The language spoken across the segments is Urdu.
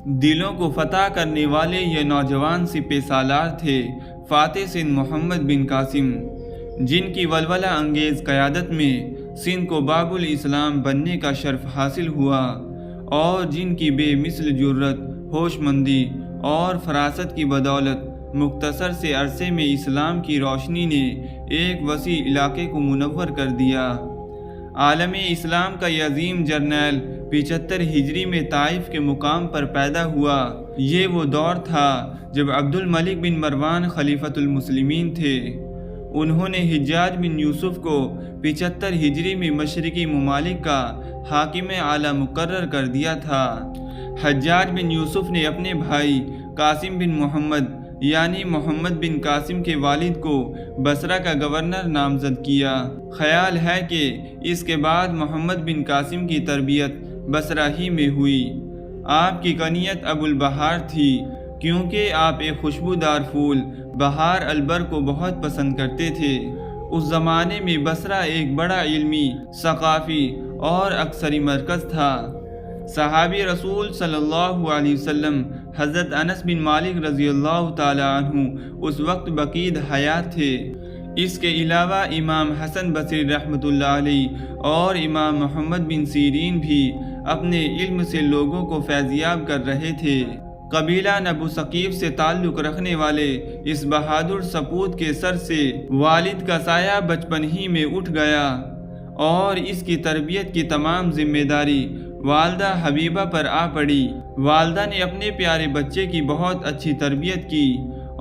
دلوں کو فتح کرنے والے یہ نوجوان سپہ سالار تھے فاتح سندھ محمد بن قاسم، جن کی ولولہ انگیز قیادت میں سندھ کو باب الاسلام بننے کا شرف حاصل ہوا، اور جن کی بے مثل جرت، ہوش مندی اور فراست کی بدولت مختصر سے عرصے میں اسلام کی روشنی نے ایک وسیع علاقے کو منور کر دیا۔ عالم اسلام کا یہ عظیم جرنیل 75 ہجری میں طائف کے مقام پر پیدا ہوا۔ یہ وہ دور تھا جب عبد الملک بن مروان خلیفۃ المسلمین تھے۔ انہوں نے حجاج بن یوسف کو 75 ہجری میں مشرقی ممالک کا حاکم اعلیٰ مقرر کر دیا تھا۔ حجاج بن یوسف نے اپنے بھائی قاسم بن محمد یعنی محمد بن قاسم کے والد کو بصرہ کا گورنر نامزد کیا۔ خیال ہے کہ اس کے بعد محمد بن قاسم کی تربیت بصرہ ہی میں ہوئی۔ آپ کی کنیت ابو البہار تھی، کیونکہ آپ ایک خوشبودار پھول بہار البر کو بہت پسند کرتے تھے۔ اس زمانے میں بصرہ ایک بڑا علمی، ثقافی اور عسکری مرکز تھا۔ صحابی رسول صلی اللہ علیہ وسلم حضرت انس بن مالک رضی اللہ تعالی عنہ اس وقت بقید حیات تھے۔ اس کے علاوہ امام حسن بصری رحمۃ اللہ علیہ اور امام محمد بن سیرین بھی اپنے علم سے لوگوں کو فیضیاب کر رہے تھے۔ قبیلہ نبو ثقیف سے تعلق رکھنے والے اس بہادر سپوت کے سر سے والد کا سایہ بچپن ہی میں اٹھ گیا، اور اس کی تربیت کی تمام ذمہ داری والدہ حبیبہ پر آ پڑی۔ والدہ نے اپنے پیارے بچے کی بہت اچھی تربیت کی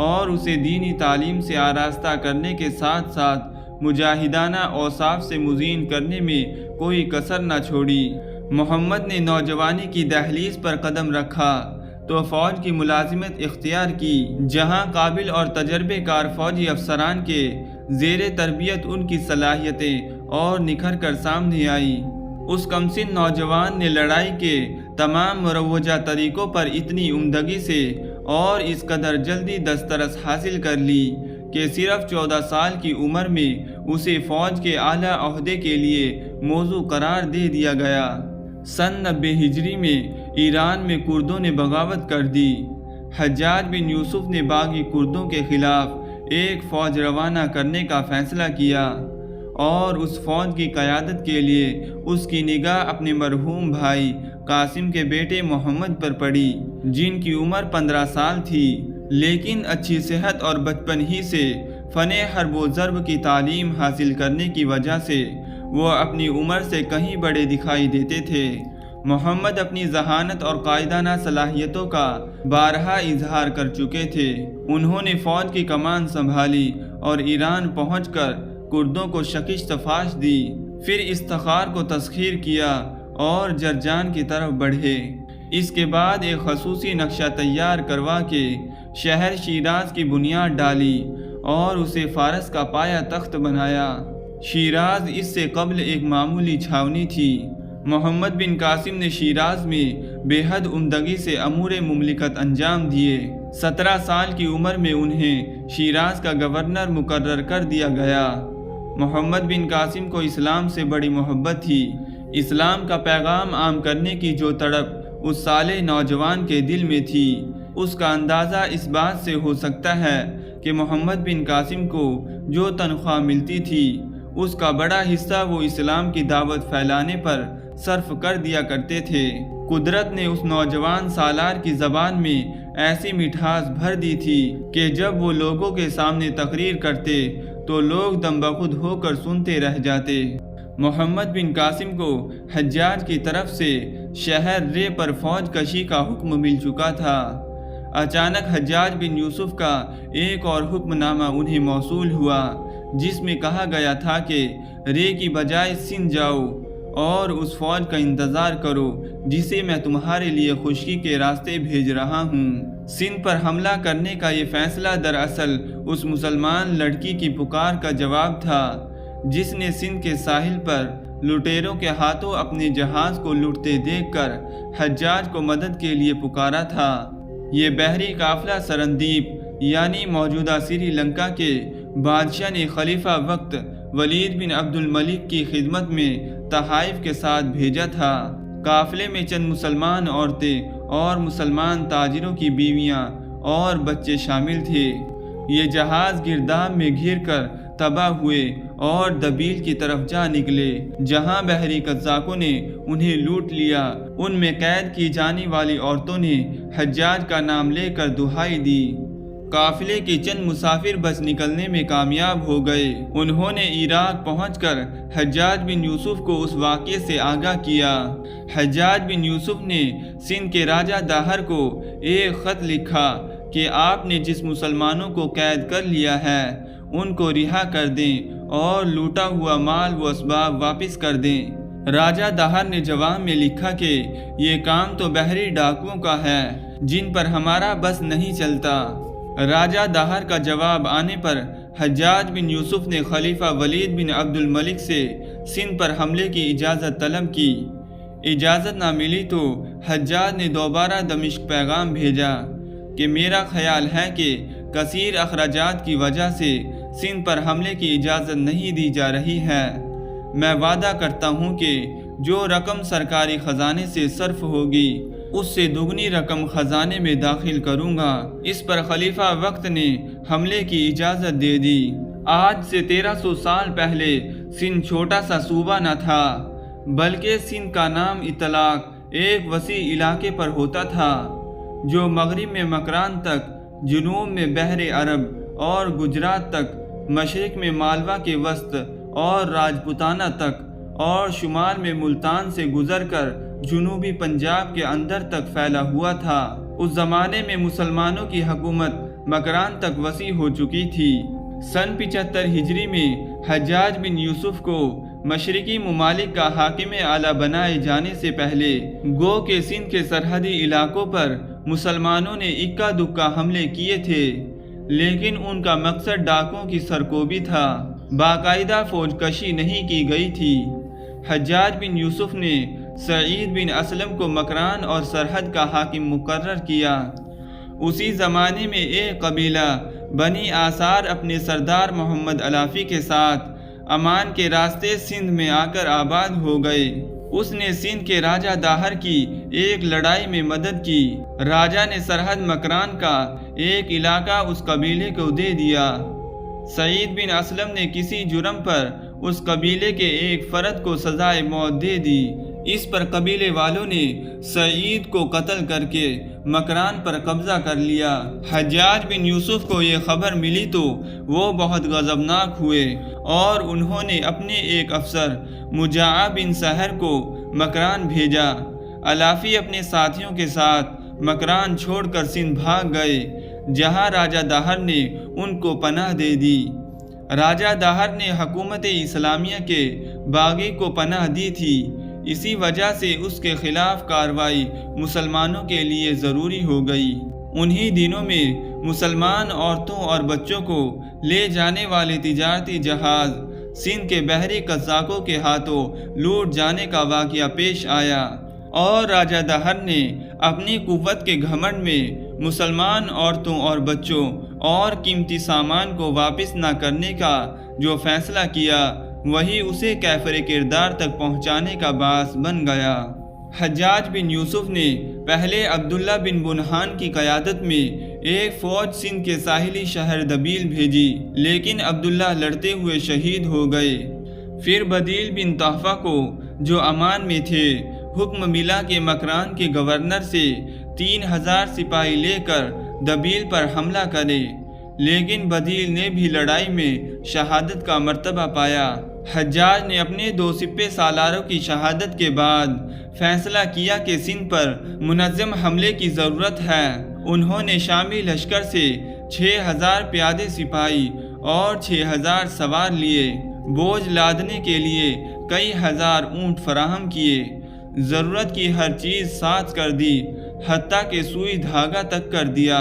اور اسے دینی تعلیم سے آراستہ کرنے کے ساتھ ساتھ مجاہدانہ اوصاف سے مزین کرنے میں کوئی کسر نہ چھوڑی۔ محمد نے نوجوانی کی دہلیز پر قدم رکھا تو فوج کی ملازمت اختیار کی، جہاں قابل اور تجربے کار فوجی افسران کے زیر تربیت ان کی صلاحیتیں اور نکھر کر سامنے آئیں۔ اس کمسن نوجوان نے لڑائی کے تمام مروجہ طریقوں پر اتنی عمدگی سے اور اس قدر جلدی دسترس حاصل کر لی کہ صرف 14 سال کی عمر میں اسے فوج کے اعلیٰ عہدے کے لیے موزوں قرار دے دیا گیا۔ سن 90 ہجری میں ایران میں کردوں نے بغاوت کر دی۔ حجاج بن یوسف نے باغی کردوں کے خلاف ایک فوج روانہ کرنے کا فیصلہ کیا، اور اس فوج کی قیادت کے لیے اس کی نگاہ اپنے مرحوم بھائی قاسم کے بیٹے محمد پر پڑی، جن کی عمر 15 سال تھی، لیکن اچھی صحت اور بچپن ہی سے فن حرب و ضرب کی تعلیم حاصل کرنے کی وجہ سے وہ اپنی عمر سے کہیں بڑے دکھائی دیتے تھے۔ محمد اپنی ذہانت اور قائدانہ صلاحیتوں کا بارہا اظہار کر چکے تھے۔ انہوں نے فوج کی کمان سنبھالی اور ایران پہنچ کر کردوں کو شکست فاش دی، پھر استخار کو تسخیر کیا اور جرجان کی طرف بڑھے۔ اس کے بعد ایک خصوصی نقشہ تیار کروا کے شہر شیراز کی بنیاد ڈالی اور اسے فارس کا پایہ تخت بنایا۔ شیراز اس سے قبل ایک معمولی چھاونی تھی۔ محمد بن قاسم نے شیراز میں بے حد عمدگی سے امور مملکت انجام دیے۔ 17 سال کی عمر میں انہیں شیراز کا گورنر مقرر کر دیا گیا۔ محمد بن قاسم کو اسلام سے بڑی محبت تھی۔ اسلام کا پیغام عام کرنے کی جو تڑپ اس صالح نوجوان کے دل میں تھی، اس کا اندازہ اس بات سے ہو سکتا ہے کہ محمد بن قاسم کو جو تنخواہ ملتی تھی، اس کا بڑا حصہ وہ اسلام کی دعوت پھیلانے پر صرف کر دیا کرتے تھے۔ قدرت نے اس نوجوان سالار کی زبان میں ایسی مٹھاس بھر دی تھی کہ جب وہ لوگوں کے سامنے تقریر کرتے تو لوگ دم بخود ہو کر سنتے رہ جاتے۔ محمد بن قاسم کو حجاج کی طرف سے شہر رے پر فوج کشی کا حکم مل چکا تھا۔ اچانک حجاج بن یوسف کا ایک اور حکم نامہ انہیں موصول ہوا، جس میں کہا گیا تھا کہ رے کی بجائے سندھ جاؤ اور اس فوج کا انتظار کرو جسے میں تمہارے لیے خشکی کے راستے بھیج رہا ہوں۔ سندھ پر حملہ کرنے کا یہ فیصلہ دراصل اس مسلمان لڑکی کی پکار کا جواب تھا جس نے سندھ کے ساحل پر لٹیروں کے ہاتھوں اپنے جہاز کو لٹتے دیکھ کر حجاج کو مدد کے لیے پکارا تھا۔ یہ بحری قافلہ سرندیپ یعنی موجودہ سری لنکا کے بادشاہ نے خلیفہ وقت ولید بن عبد الملک کی خدمت میں تحائف کے ساتھ بھیجا تھا۔ قافلے میں چند مسلمان عورتیں اور مسلمان تاجروں کی بیویاں اور بچے شامل تھے۔ یہ جہاز گرداب میں گھر کر تباہ ہوئے اور دبیل کی طرف جا نکلے، جہاں بحری قزاقوں نے انہیں لوٹ لیا۔ ان میں قید کی جانے والی عورتوں نے حجاج کا نام لے کر دہائی دی۔ قافلے کے چند مسافر بچ نکلنے میں کامیاب ہو گئے۔ انہوں نے عراق پہنچ کر حجاج بن یوسف کو اس واقعے سے آگاہ کیا۔ حجاج بن یوسف نے سندھ کے راجہ داہر کو ایک خط لکھا کہ آپ نے جس مسلمانوں کو قید کر لیا ہے ان کو رہا کر دیں اور لوٹا ہوا مال و اسباب واپس کر دیں۔ راجہ داہر نے جواب میں لکھا کہ یہ کام تو بحری ڈاکوؤں کا ہے جن پر ہمارا بس نہیں چلتا۔ راجہ داہر کا جواب آنے پر حجاج بن یوسف نے خلیفہ ولید بن عبد الملک سے سندھ پر حملے کی اجازت طلب کی۔ اجازت نہ ملی تو حجاج نے دوبارہ دمشق پیغام بھیجا کہ میرا خیال ہے کہ کثیر اخراجات کی وجہ سے سندھ پر حملے کی اجازت نہیں دی جا رہی ہے۔ میں وعدہ کرتا ہوں کہ جو رقم سرکاری خزانے سے صرف ہوگی اس سے دگنی رقم خزانے میں داخل کروں گا۔ اس پر خلیفہ وقت نے حملے کی اجازت دے دی۔ آج سے 1300 سال پہلے سندھ چھوٹا سا صوبہ نہ تھا، بلکہ سندھ کا نام اطلاق ایک وسیع علاقے پر ہوتا تھا جو مغرب میں مکران تک، جنوب میں بحر عرب اور گجرات تک، مشرق میں مالوا کے وسط اور راجپوتانہ تک، اور شمال میں ملتان سے گزر کر جنوبی پنجاب کے اندر تک پھیلا ہوا تھا۔ اس زمانے میں مسلمانوں کی حکومت مکران تک وسیع ہو چکی تھی۔ سن 75 ہجری میں حجاج بن یوسف کو مشرقی ممالک کا حاکم اعلیٰ بنائے جانے سے پہلے گو کہ سندھ کے سرحدی علاقوں پر مسلمانوں نے اکا دکا حملے کیے تھے، لیکن ان کا مقصد ڈاکوں کی سرکوبی تھا، باقاعدہ فوج کشی نہیں کی گئی تھی۔ حجاج بن یوسف نے سعید بن اسلم کو مکران اور سرحد کا حاکم مقرر کیا۔ اسی زمانے میں ایک قبیلہ بنی آثار اپنے سردار محمد علافی کے ساتھ امان کے راستے سندھ میں آ کر آباد ہو گئے۔ اس نے سندھ کے راجہ داہر کی ایک لڑائی میں مدد کی۔ راجہ نے سرحد مکران کا ایک علاقہ اس قبیلے کو دے دیا۔ سعید بن اسلم نے کسی جرم پر اس قبیلے کے ایک فرد کو سزائے موت دے دی۔ اس پر قبیلے والوں نے سعید کو قتل کر کے مکران پر قبضہ کر لیا۔ حجاج بن یوسف کو یہ خبر ملی تو وہ بہت غضبناک ہوئے اور انہوں نے اپنے ایک افسر مجاع بن سحر کو مکران بھیجا۔ علافی اپنے ساتھیوں کے ساتھ مکران چھوڑ کر سندھ بھاگ گئے، جہاں راجہ داہر نے ان کو پناہ دے دی۔ راجہ داہر نے حکومت اسلامیہ کے باغی کو پناہ دی تھی، اسی وجہ سے اس کے خلاف کارروائی مسلمانوں کے لیے ضروری ہو گئی۔ انہی دنوں میں مسلمان عورتوں اور بچوں کو لے جانے والے تجارتی جہاز سندھ کے بحری قزاقوں کے ہاتھوں لوٹ جانے کا واقعہ پیش آیا، اور راجہ داہر نے اپنی قوت کے گھمنڈ میں مسلمان عورتوں اور بچوں اور قیمتی سامان کو واپس نہ کرنے کا جو فیصلہ کیا وہی اسے کیفر کردار تک پہنچانے کا باعث بن گیا۔ حجاج بن یوسف نے پہلے عبداللہ بن بنہان کی قیادت میں ایک فوج سندھ کے ساحلی شہر دبیل بھیجی، لیکن عبداللہ لڑتے ہوئے شہید ہو گئے۔ پھر بدیل بن تحفہ کو، جو امان میں تھے، حکم ملا کہ مکران کے گورنر سے 3000 سپاہی لے کر دبیل پر حملہ کرے، لیکن بدیل نے بھی لڑائی میں شہادت کا مرتبہ پایا۔ حجاج نے اپنے 2 سپہ سالاروں کی شہادت کے بعد فیصلہ کیا کہ سندھ پر منظم حملے کی ضرورت ہے۔ انہوں نے شامی لشکر سے 6000 پیادے سپاہی اور 6000 سوار لیے، بوجھ لادنے کے لیے کئی ہزار اونٹ فراہم کیے، ضرورت کی ہر چیز ساز کر دی، حتیٰ کہ سوئی دھاگا تک کر دیا۔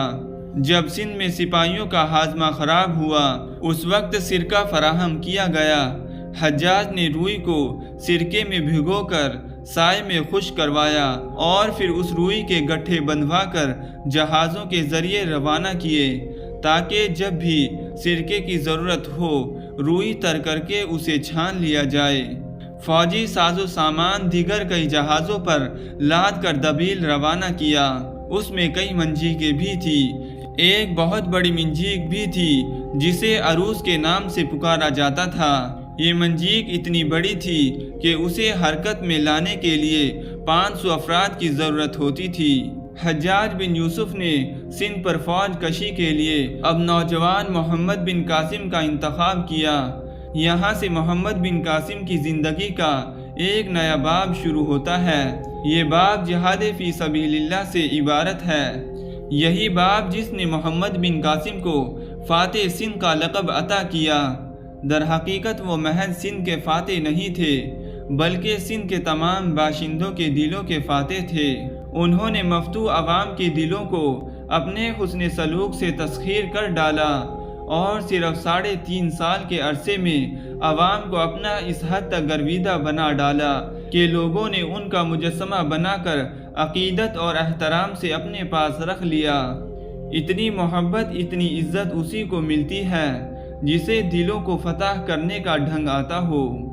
جب سندھ میں سپاہیوں کا ہاضمہ خراب ہوا، اس وقت سرکہ فراہم کیا گیا۔ حجاج نے روئی کو سرکے میں بھگو کر سائے میں خشک کروایا اور پھر اس روئی کے گٹھے بندھوا کر جہازوں کے ذریعے روانہ کیے، تاکہ جب بھی سرکے کی ضرورت ہو روئی تر کر کے اسے چھان لیا جائے۔ فوجی ساز و سامان دیگر کئی جہازوں پر لاد کر دبیل روانہ کیا۔ اس میں کئی منجیکیں بھی تھی۔ ایک بہت بڑی منجیک بھی تھی جسے عروس کے نام سے پکارا جاتا تھا۔ یہ منجیک اتنی بڑی تھی کہ اسے حرکت میں لانے کے لیے 500 افراد کی ضرورت ہوتی تھی۔ حجاج بن یوسف نے سندھ پر فوج کشی کے لیے اب نوجوان محمد بن قاسم کا انتخاب کیا۔ یہاں سے محمد بن قاسم کی زندگی کا ایک نیا باب شروع ہوتا ہے۔ یہ باب جہاد فی سبیل اللہ سے عبارت ہے۔ یہی باب جس نے محمد بن قاسم کو فاتح سندھ کا لقب عطا کیا۔ در حقیقت وہ محض سندھ کے فاتح نہیں تھے بلکہ سندھ کے تمام باشندوں کے دلوں کے فاتح تھے۔ انہوں نے مفتوح عوام کے دلوں کو اپنے حسن سلوک سے تسخیر کر ڈالا اور صرف 3.5 سال کے عرصے میں عوام کو اپنا اس حد تک گرویدہ بنا ڈالا کہ لوگوں نے ان کا مجسمہ بنا کر عقیدت اور احترام سے اپنے پاس رکھ لیا۔ اتنی محبت، اتنی عزت اسی کو ملتی ہے جسے دلوں کو فتح کرنے کا ڈھنگ آتا ہو۔